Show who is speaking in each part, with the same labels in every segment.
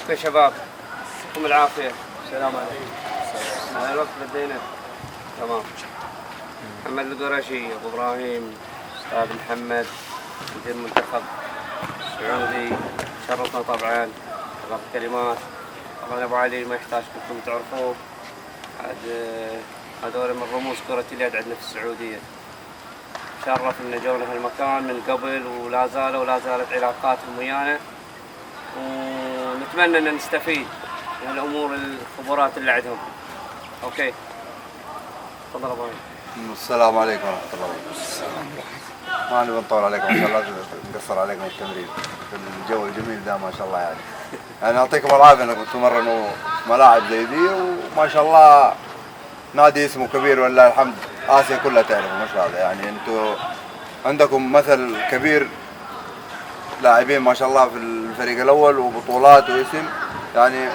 Speaker 1: كيفكم يا شباب؟ يعطيكم العافية. السلام عليكم. على الوقت بدينا. تمام. محمد القرشي، أبو إبراهيم، أستاذ محمد، مدير المنتخب السعودي، شرفنا طبعا. بعض الكلمات. طبعا أبو علي ما يحتاج كلكم تعرفوه. هذول من رموز كرة اليد عندنا في السعودية. شرف إن جونا هالمكان من قبل ولا زالت علاقاتهم ويانا. ونتمنى أن نستفيد من الأمور الخبرات اللي عندهم. أوكي. تفضل أبو علي.
Speaker 2: السلام عليكم ورحمة الله وبركاته. ما نبي نطول عليكم إن شاء الله، نقصر عليكم التمرين في الجو الجميل ده ما شاء الله يعني يعطيكم العافية انكم تمرنوا ملاعب زي دي، وما شاء الله نادي اسمه كبير ولله الحمد، آسيا كلها تعرفه ما شاء الله. يعني انتم عندكم مثل كبير، لاعبين ما شاء الله في الفريق الأول وبطولات واسم، يعني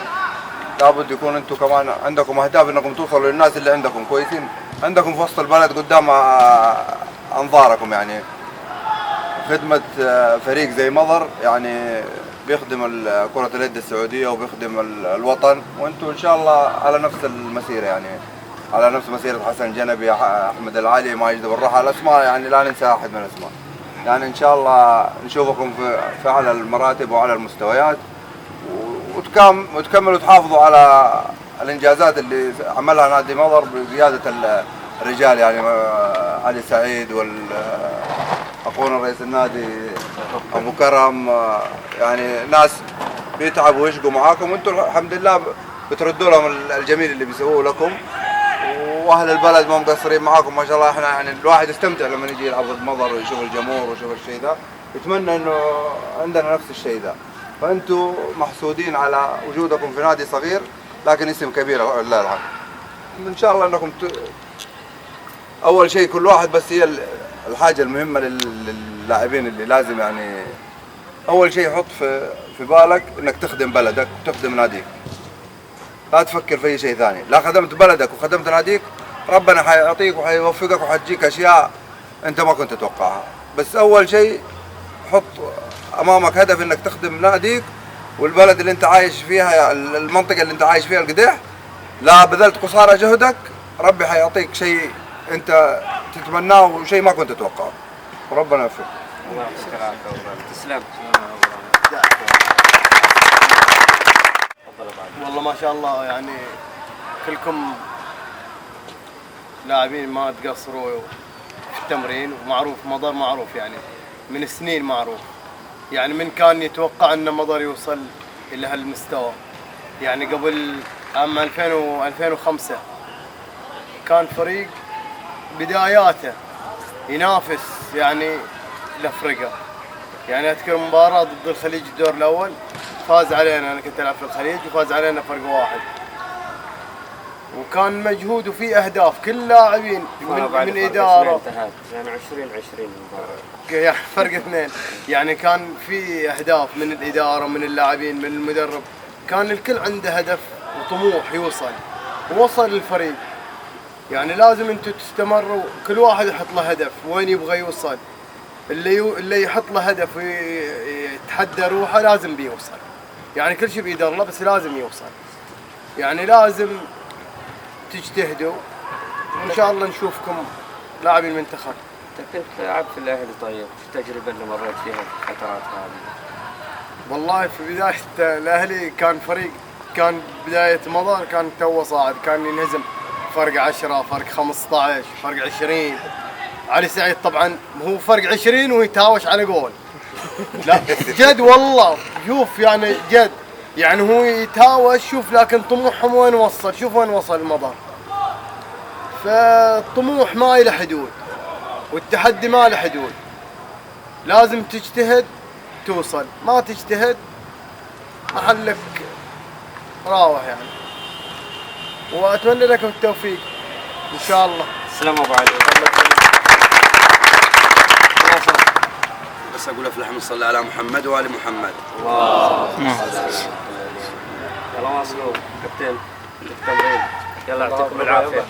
Speaker 2: لابد يكون انتم كمان عندكم اهداف انكم توصلوا للناس اللي عندكم كويسين، عندكم في وسط البلد قدام انظاركم. يعني خدمة فريق زي مضر يعني بيخدم كرة اليد السعودية وبيخدم الوطن، وانتم ان شاء الله على نفس المسيرة، يعني على نفس مسيرة حسن جنبي، احمد العالي، ماجد بن رحى، الاسماء يعني لا ننسى احد من الاسماء. يعني ان شاء الله نشوفكم في اعلى المراتب واعلى المستويات، وتكملوا تحافظوا على الانجازات اللي عملها نادي مضر بقيادة الرجال، يعني علي سعيد اخونا رئيس النادي ابو كرم، يعني ناس بيتعبوا ويشقوا معاكم، وانتم الحمد لله بتردوا لهم الجميل اللي بيسووه لكم، واهل البلد ما مقصرين معاكم ما شاء الله. احنا يعني الواحد يستمتع لما يجي يلعب ضد مضر ويشوف الجمهور ويشوف الشيء ده، يتمنى انه عندنا نفس الشيء ده. فانتم محسودين على وجودكم في نادي صغير لكن اسم كبير لله الحمد. ان شاء الله انكم اول شيء كل واحد، بس هي الحاجه المهمه للاعبين اللي لازم يعني اول شيء حط في بالك انك تخدم بلدك وتخدم ناديك، لا تفكر في اي شيء ثاني. لا خدمت بلدك وخدمت ناديك ربنا حيعطيك وحيوفقك وحتجيك اشياء انت ما كنت تتوقعها. بس اول شيء حط امامك هدف انك تخدم ناديك والبلد اللي انت عايش فيها، المنطقه اللي انت عايش فيها القديح. لا بذلت قصارى جهدك ربي حيعطيك شيء انت تتمناه وشيء ما كنت تتوقعه، وربنا يوفقك.
Speaker 1: الله يعطيك العافية. تسلم.
Speaker 3: والله ما شاء الله يعني كلكم لاعبين ما تقصروا في التمرين، ومعروف مضر معروف يعني من سنين معروف، يعني من كان يتوقع ان مضر يوصل الى هالمستوى. يعني قبل عام 2005 كان فريق بداياته ينافس يعني الافريقيا. يعني اذكر مباراة ضد الخليج الدور الاول فاز علينا، انا كنت العب في الخليج وفاز علينا فرق واحد، وكان مجهود وفي اهداف كل لاعبين من اداره
Speaker 1: يعني 20
Speaker 3: يعني فرق اثنين. يعني كان في اهداف من الاداره من اللاعبين من المدرب، كان الكل عنده هدف وطموح يوصل، ووصل الفريق. يعني لازم انتم تستمروا، كل واحد يحط له هدف وين يبغى يوصل، اللي يحط له هدف ويتحدى روحه لازم بيوصل. يعني كل شيء بيد الله بس لازم يوصل. يعني لازم تجتهدوا وان شاء الله نشوفكم لاعبين المنتخب.
Speaker 1: انت كنت لعبت في الاهلي، طيب ايش التجربه اللي مريت فيها في الفترات هذه؟
Speaker 3: والله في بدايه الاهلي كان فريق، كان بدايه مضر كان توه صاعد، كان ينهزم فرق 10 فرق 15 فرق 20. علي سعيد طبعا هو فرق 20 ويتهاوش على جول. لا جد والله شوف يعني جد، يعني هو يتهاوش شوف، لكن طموحهم وين وصل، شوف وين وصل المضر. فالطموح ما له حدود والتحدي ما له حدود، لازم تجتهد توصل، ما تجتهد محلك راوح يعني. واتمنى لكم التوفيق ان شاء الله.
Speaker 1: تسلم ابو علي.
Speaker 4: بس اقول افلح من صلى على محمد وال محمد.
Speaker 1: يلا واصلوا كابتن التمرين. يلا يعطيكم العافيه.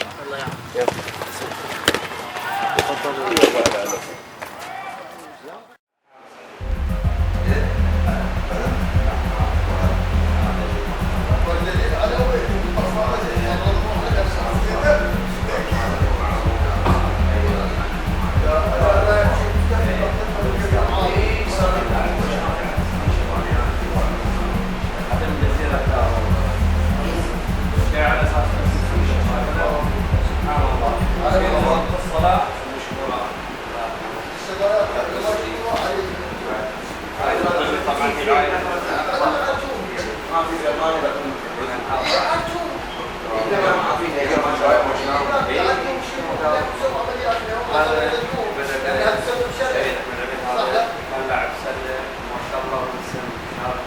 Speaker 1: هذا بدأ سعيد أحمد عبيد هذا كان لاعب سلة ما شاء الله من سن شارك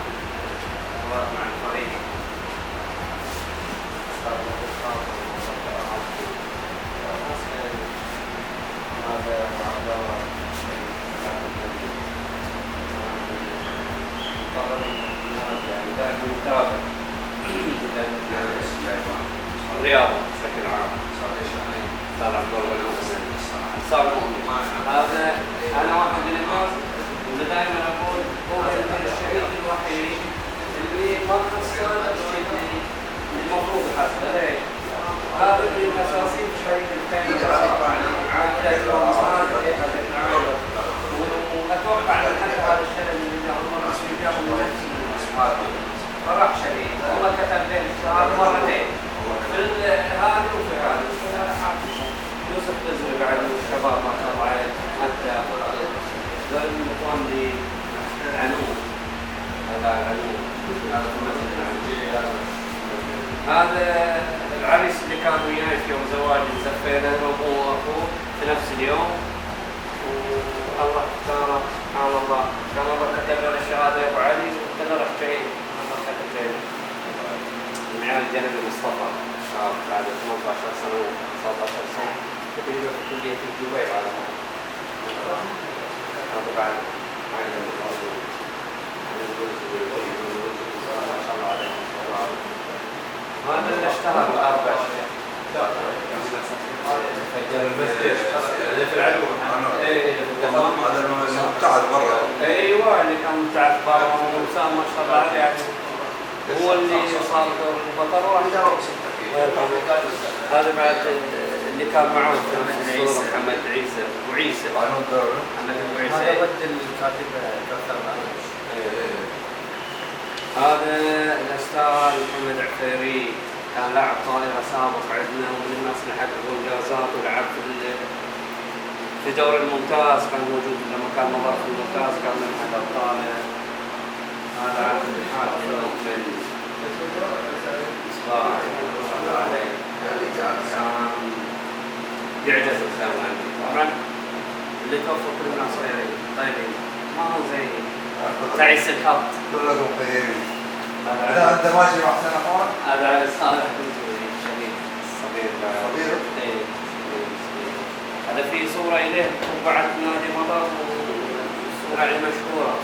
Speaker 1: بطولات مع الفريق. الرياضة بشكل عام صار عبد الله صار هذا أنا واحد من الناس اللي دائما أقول هو الشيء الوحيد اللي ما خسر الشيء المفروض يحصله ليش؟ هذا اللي الأساسي في الشريك الثاني عادة وأتوقع أن حتى هذا الشيء اللي جاء الله جاب من نفسه فرح شديد والله كتب لي الشهر مرتين في هذه وفي هذه يوسف تزري بعد الشباب ما شاء الله عليه حتى ذول الاخوان اللي العنون هذا العنون هذا في المسجد العنون هذا العريس اللي كان وياي في يوم زواجي زفينا هو واخوه في نفس اليوم والله اختاره سبحان الله كان الله كتب لنا الشهاده يا ابو علي وكذا رح جاي من عيال الجنبي مصطفى شاب بعد 18 سنة و 19 سنة تقريبا في كلية دبي على هذا بعد عائلة المقاولين ما شاء الله عليه هذا اللي اشتهر الأربع اللي في العلوم
Speaker 2: هذا المبتعد برا.
Speaker 1: ايوه اللي كان مبتعد برا وسام ما شاء الله عليه يعني هو اللي صار دور البطل واحد هذا بعد اللي كان معه في الصورة محمد عيسى وعيسى محمد وعيسى هذا ود الكاتب كثر هذا الأستاذ محمد عفيري كان لاعب طائرة سابق عندنا ومن الناس اللي حققوا إنجازات ولعب في دوري الممتاز كان موجود لما كان مضر في الممتاز كان من أحد أبطاله هذا عبد الحاج من إصباح ما شاء الله عليه كان يعجز الخير طبعا اللي توفوا كل الناس طيبين ما هو زي تعيس الخط
Speaker 2: كلكم طيبين. إذا أنت ماشي مع حسين أخوان
Speaker 1: هذا على صالح الشهيد الصغير
Speaker 2: صغير؟
Speaker 1: إيه هذا في صورة إليه وبعد نادي مضر وصورة عليه مشهورة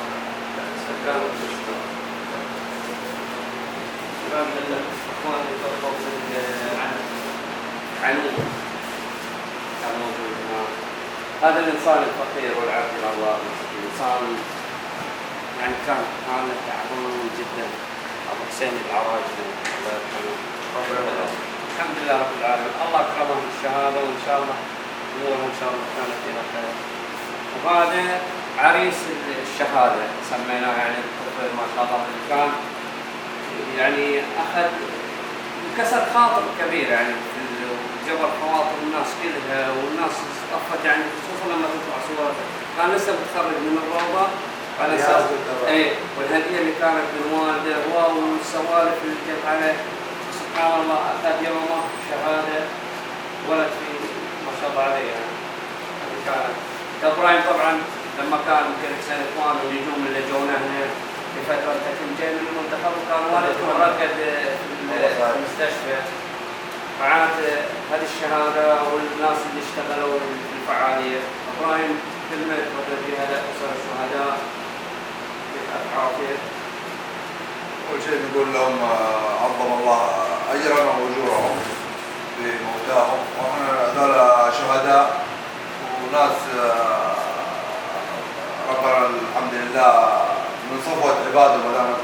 Speaker 1: سكان مشهورة شباب من الأخوان اللي توقفوا من عنون كان موجود هناك هذا الإنسان الفقير والعبد إلى الله إنسان يعني كان حالة تعبان جدا أبو حسين العراجلي الله يرحمه الحمد لله رب العالمين الله أكرمه بالشهادة وإن شاء الله أموره إن شاء الله كانت إلى خير وهذا عريس الشهادة سميناه يعني الطفل ما شاء الله كان يعني أخذ كسر خاطر كبير يعني جبر خواطر الناس كلها والناس اصطفت يعني خصوصا لما تطلع صورته كان لسه متخرج من الروضة على اساس اي والهديه اللي كانت من والده والسوالف اللي جت عليه سبحان الله اخذ يومه شهاده ولد في ما شاء الله عليه يعني كانت ابراهيم طبعا لما كان يمكن حسين اخوان والنجوم اللي جونا هنا في فتره كان جاي من المنتخب وكان والده مرقد في المستشفى معاه هذه الشهاده والناس اللي اشتغلوا في الفعاليه ابراهيم كلمه تفضل فيها لاسر الشهداء عافية.
Speaker 2: أول شيء نقول لهم عظم الله أجرهم وأجورهم في موتاهم وإحنا هذول شهداء وناس ربنا الحمد لله من صفوة عباده ما دام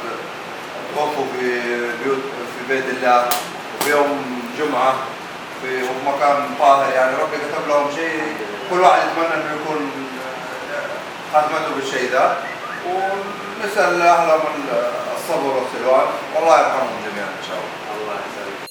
Speaker 2: توفوا في بيت الله وفي يوم جمعة في مكان طاهر يعني ربي كتب لهم شيء كل واحد يتمنى إنه يكون خاتمته بالشيء ذا ونسأل أهلهم الصبر والسلوان والله يرحمهم جميعا إن شاء الله.
Speaker 1: الله يسلمك.